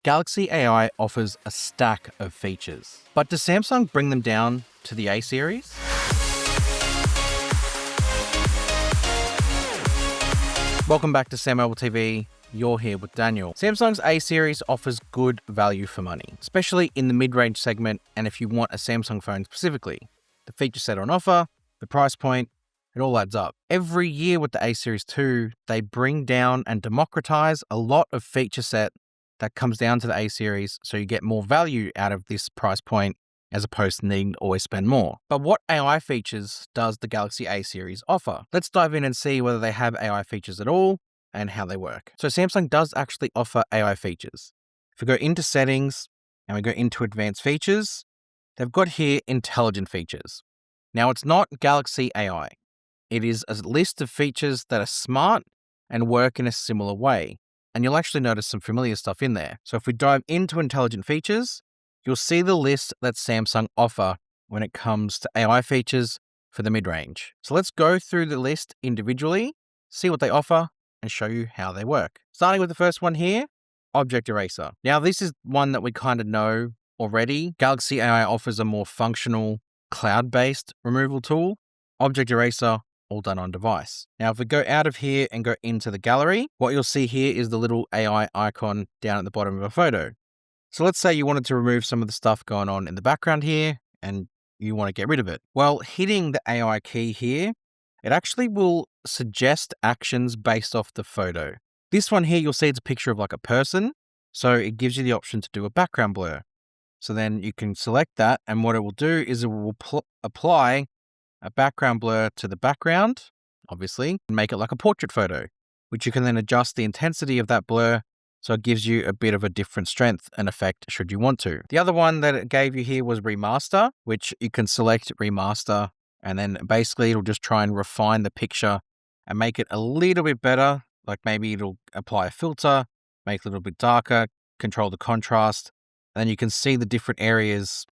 Galaxy AI offers a stack of features, but does Samsung bring them down to the A series? Welcome back to SamMobile TV. You're here with Daniel. Samsung's A series offers good value for money, especially in the mid-range segment and if you want a Samsung phone specifically. The feature set on offer, the price point, it all adds up. Every year with the A series 2, they bring down and democratize a lot of feature set that comes down to the A series, so you get more value out of this price point as opposed to needing to always spend more. But what AI features does the Galaxy A series offer? Let's dive in and see whether they have AI features at all and how they work. So Samsung does actually offer AI features. If we go into settings and we go into advanced features, they've got here intelligent features. Now it's not Galaxy AI. It is a list of features that are smart and work in a similar way. And you'll actually notice some familiar stuff in there. So if we dive into intelligent features, you'll see the list that Samsung offer when it comes to AI features for the mid-range. So let's go through the list individually, see what they offer, and show you how they work. Starting with the first one here, Object Eraser. Now this is one that we kind of know already. Galaxy AI offers a more functional, cloud-based removal tool. Object Eraser, all done on device. Now, if we go out of here and go into the gallery, what you'll see here is the little AI icon down at the bottom of a photo. So let's say you wanted to remove some of the stuff going on in the background here and you want to get rid of it. Well, hitting the AI key here, it actually will suggest actions based off the photo. This one here, you'll see it's a picture of like a person. So it gives you the option to do a background blur. So then you can select that, and what it will do is it will apply a background blur to the background, obviously, and make it like a portrait photo, which you can then adjust the intensity of that blur so it gives you a bit of a different strength and effect should you want to. The other one that it gave you here was Remaster, which you can select Remaster, and then basically it'll just try and refine the picture and make it a little bit better. Like maybe it'll apply a filter, make it a little bit darker, control the contrast, and then you can see the different areas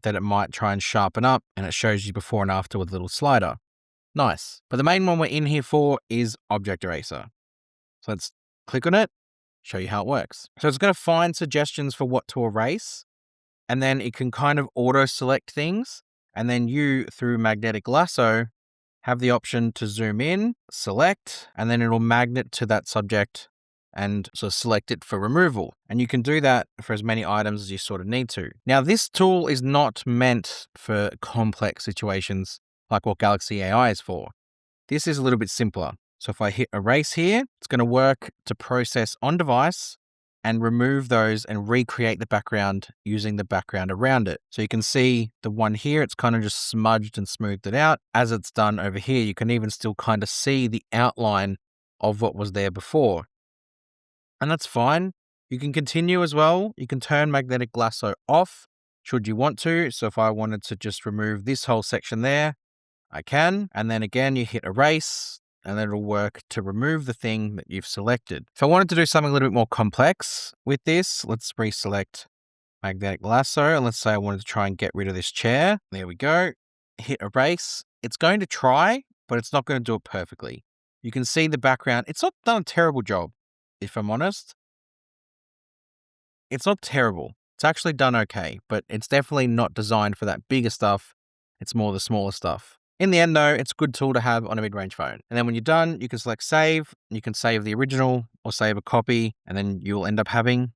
that it might try and sharpen up, and it shows you before and after with a little slider. Nice. But the main one we're in here for is Object Eraser. So let's click on it, show you how it works. So it's going to find suggestions for what to erase, and then it can kind of auto select things. And then you, through magnetic lasso, have the option to zoom in, select, and then it'll magnet to that subject and so select it for removal. And you can do that for as many items as you sort of need to. Now, this tool is not meant for complex situations like what Galaxy AI is for. This is a little bit simpler. So if I hit erase here, it's going to work to process on device and remove those and recreate the background using the background around it. So you can see the one here, it's kind of just smudged and smoothed it out. As it's done over here, you can even still kind of see the outline of what was there before. And that's fine. You can continue as well. You can turn magnetic lasso off should you want to. So if I wanted to just remove this whole section there, I can. And then again, you hit erase and then it'll work to remove the thing that you've selected. If I wanted to do something a little bit more complex with this, let's reselect magnetic lasso. And let's say I wanted to try and get rid of this chair. There we go. Hit erase. It's going to try, but it's not going to do it perfectly. You can see the background. It's not done a terrible job. If I'm honest, it's not terrible. It's actually done okay, but it's definitely not designed for that bigger stuff. It's more the smaller stuff. In the end though, it's a good tool to have on a mid-range phone. And then when you're done, you can select save. You can save the original or save a copy, and then you'll end up having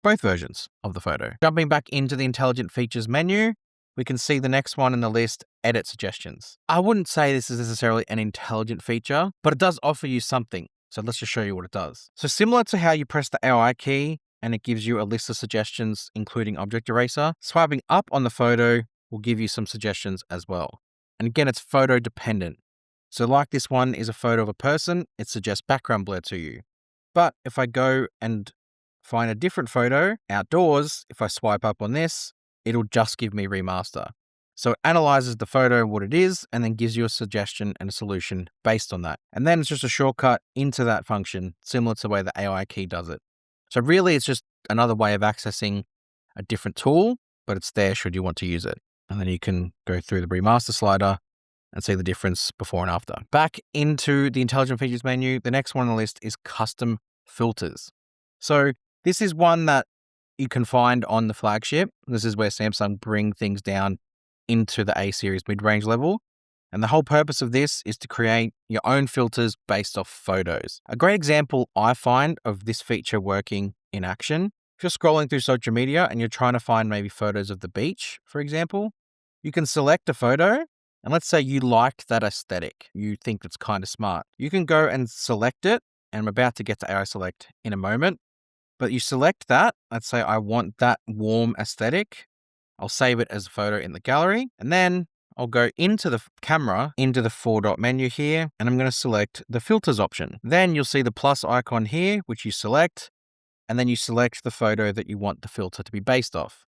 both versions of the photo. Jumping back into the intelligent features menu, we can see the next one in the list, edit suggestions. I wouldn't say this is necessarily an intelligent feature, but it does offer you something. So let's just show you what it does. So similar to how you press the AI key and it gives you a list of suggestions, including Object Eraser, swiping up on the photo will give you some suggestions as well. And again, it's photo dependent. So like this one is a photo of a person, it suggests background blur to you. But if I go and find a different photo outdoors, if I swipe up on this, it'll just give me Remaster. So it analyzes the photo, what it is, and then gives you a suggestion and a solution based on that. And then it's just a shortcut into that function, similar to the way the AI key does it. So really, it's just another way of accessing a different tool, but it's there should you want to use it. And then you can go through the Remaster slider and see the difference before and after. Back into the intelligent features menu, the next one on the list is custom filters. So This is one that you can find on the flagship. This is where Samsung bring things down into the A series mid-range level. And the whole purpose of this is to create your own filters based off photos. A great example I find of this feature working in action, if you're scrolling through social media and you're trying to find maybe photos of the beach, for example, you can select a photo. And let's say you like that aesthetic. You think it's kind of smart. You can go and select it. And I'm about to get to AI Select in a moment. But you select that. Let's say I want that warm aesthetic. I'll save it as a photo in the gallery. And then I'll go into the camera, into the 4-dot menu here, and I'm going to select the filters option. Then you'll see the plus icon here, which you select, and then you select the photo that you want the filter to be based off.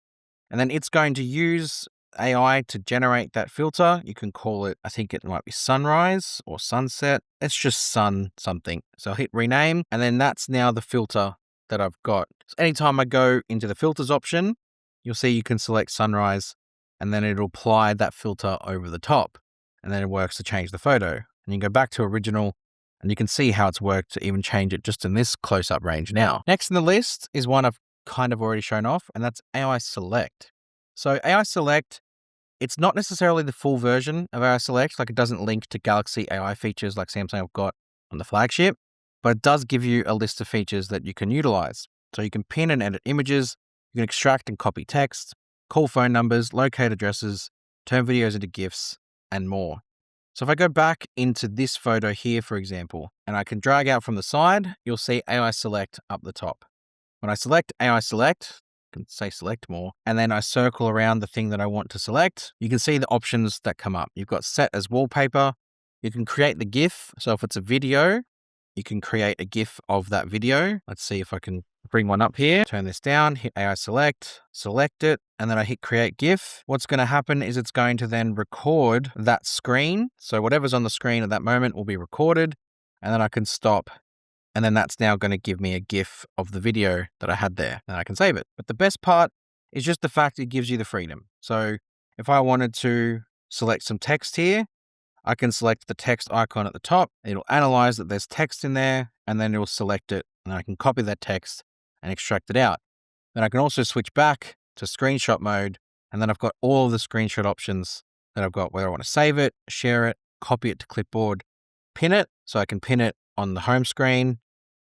And then it's going to use AI to generate that filter. You can call it, I think it might be sunrise or sunset. It's just sun something. So I'll hit rename, and then that's now the filter that I've got. So anytime I go into the filters option, you'll see you can select sunrise, and then it'll apply that filter over the top. And then it works to change the photo. And you can go back to original, and you can see how it's worked to even change it just in this close-up range now. Next in the list is one I've kind of already shown off, and that's AI Select. So AI Select, it's not necessarily the full version of AI Select, like it doesn't link to Galaxy AI features like Samsung have got on the flagship, but it does give you a list of features that you can utilize. So you can pin and edit images, you can extract and copy text, call phone numbers, locate addresses, turn videos into GIFs, and more. So if I go back into this photo here, for example, and I can drag out from the side, you'll see AI Select up the top. When I select AI Select, I can say select more, and then I circle around the thing that I want to select, you can see the options that come up. You've got set as wallpaper. You can create the GIF. So if it's a video, you can create a GIF of that video. Let's see if I can bring one up here. Turn this down, hit AI Select, select it, and then I hit Create GIF. What's going to happen is it's going to then record that screen. So whatever's on the screen at that moment will be recorded, and then I can stop. And then that's now going to give me a GIF of the video that I had there, and I can save it. But the best part is just the fact it gives you the freedom. So if I wanted to select some text here, I can select the text icon at the top. It'll analyze that there's text in there, and then it'll select it, and I can copy that text and extract it out. Then I can also switch back to screenshot mode, and then I've got all of the screenshot options that I've got, whether I want to save it, share it, copy it to clipboard, pin it, so I can pin it on the home screen,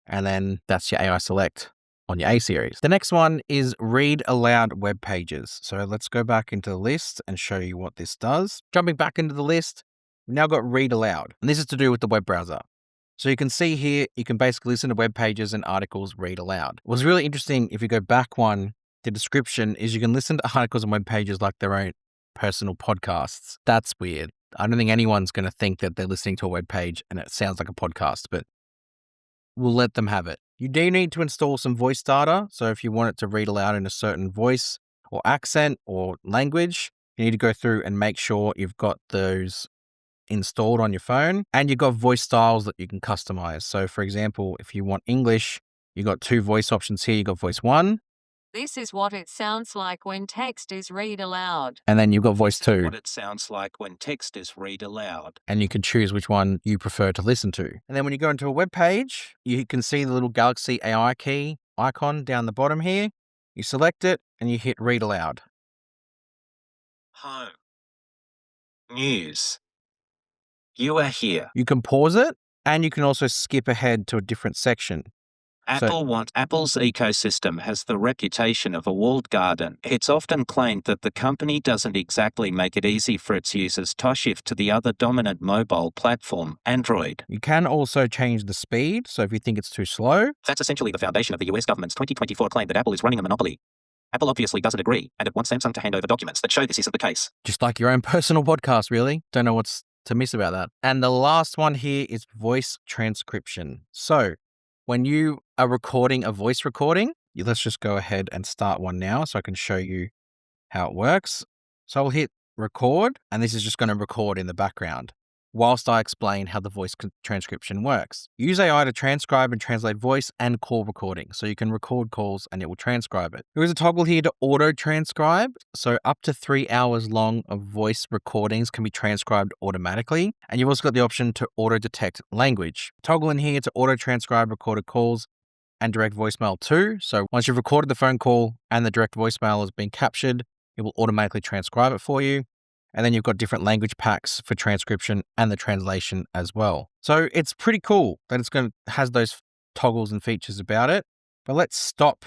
and then that's your AI Select on your A series. The next one is read aloud web pages. So let's go back into the list and show you what this does. Jumping back into the list, we've now got read aloud, and this is to do with the web browser. So you can see here, you can basically listen to web pages and articles read aloud. What's really interesting, if you go back one, the description is you can listen to articles and web pages like their own personal podcasts. That's weird. I don't think anyone's going to think that they're listening to a web page and it sounds like a podcast, but we'll let them have it. You do need to install some voice data. So if you want it to read aloud in a certain voice or accent or language, you need to go through and make sure you've got those installed on your phone, and you've got voice styles that you can customize. So for example, if you want English, you've got two voice options here. You've got voice 1. This is what it sounds like when text is read aloud. And then you've got voice 2. What it sounds like when text is read aloud. And you can choose which one you prefer to listen to. And then when you go into a web page, you can see the little Galaxy AI key icon down the bottom here. You select it and you hit read aloud. Home. News. You are here. You can pause it, and you can also skip ahead to a different section. Apple's ecosystem has the reputation of a walled garden. It's often claimed that the company doesn't exactly make it easy for its users to shift to the other dominant mobile platform, Android. You can also change the speed, so if you think it's too slow. That's essentially the foundation of the US government's 2024 claim that Apple is running a monopoly. Apple obviously doesn't agree, and it wants Samsung to hand over documents that show this isn't the case. Just like your own personal podcast, really. Don't know what's to miss about that. And the last one here is voice transcription. So when you are recording a voice recording, let's just go ahead and start one now so I can show you how it works. So I'll hit record, and this is just going to record in the background whilst I explain how the voice transcription works. Use AI to transcribe and translate voice and call recording. So you can record calls and it will transcribe it. There is a toggle here to auto transcribe. So up to 3 hours long of voice recordings can be transcribed automatically. And you've also got the option to auto detect language. Toggle in here to auto transcribe recorded calls and direct voicemail too. So once you've recorded the phone call and the direct voicemail has been captured, it will automatically transcribe it for you. And then you've got different language packs for transcription and the translation as well. So it's pretty cool that has those toggles and features about it. But let's stop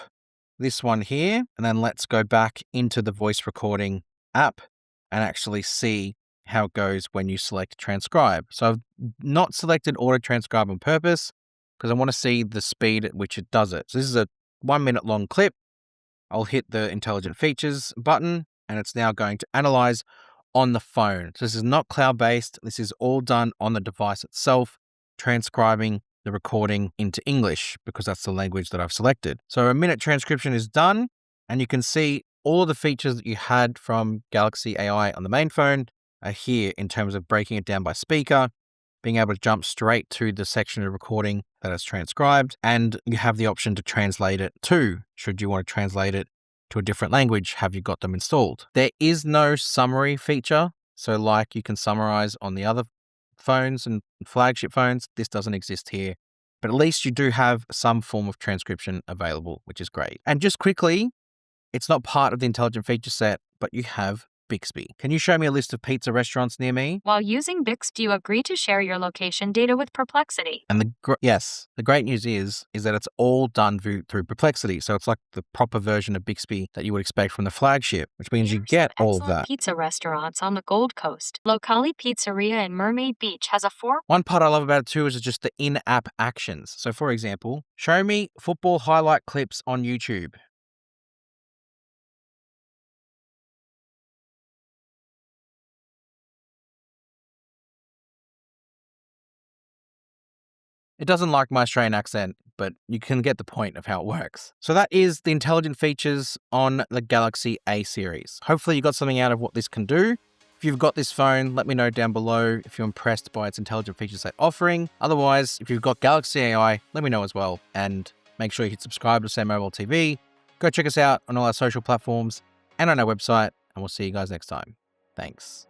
this one here, and then let's go back into the voice recording app and actually see how it goes when you select transcribe. So I've not selected auto transcribe on purpose because I want to see the speed at which it does it. So this is a 1 minute long clip. I'll hit the intelligent features button and it's now going to analyze on the phone. So this is not cloud-based. This is all done on the device itself, transcribing the recording into English because that's the language that I've selected. So a minute transcription is done, and you can see all of the features that you had from Galaxy AI on the main phone are here in terms of breaking it down by speaker, being able to jump straight to the section of recording that is transcribed, and you have the option to translate it too. Should you want to translate it to a different language, have you got them installed? There is no summary feature. So like you can summarize on the other phones and flagship phones, this doesn't exist here. But at least you do have some form of transcription available, which is great. And just quickly, it's not part of the intelligent feature set, but you have Bixby. Can you show me a list of pizza restaurants near me? While using Bixby, you agree to share your location data with Perplexity. And the great news is that it's all done through Perplexity. So it's like the proper version of Bixby that you would expect from the flagship, which means you get all of that. Pizza restaurants on the Gold Coast. Locali Pizzeria in Mermaid Beach has a One part I love about it too is just the in-app actions. So for example, show me football highlight clips on YouTube. It doesn't like my Australian accent, but you can get the point of how it works. So that is the intelligent features on the Galaxy A series. Hopefully you got something out of what this can do. If you've got this phone, let me know down below if you're impressed by its intelligent feature set offering. Otherwise, if you've got Galaxy AI, let me know as well. And make sure you hit subscribe to SamMobile TV. Go check us out on all our social platforms and on our website, and we'll see you guys next time. Thanks.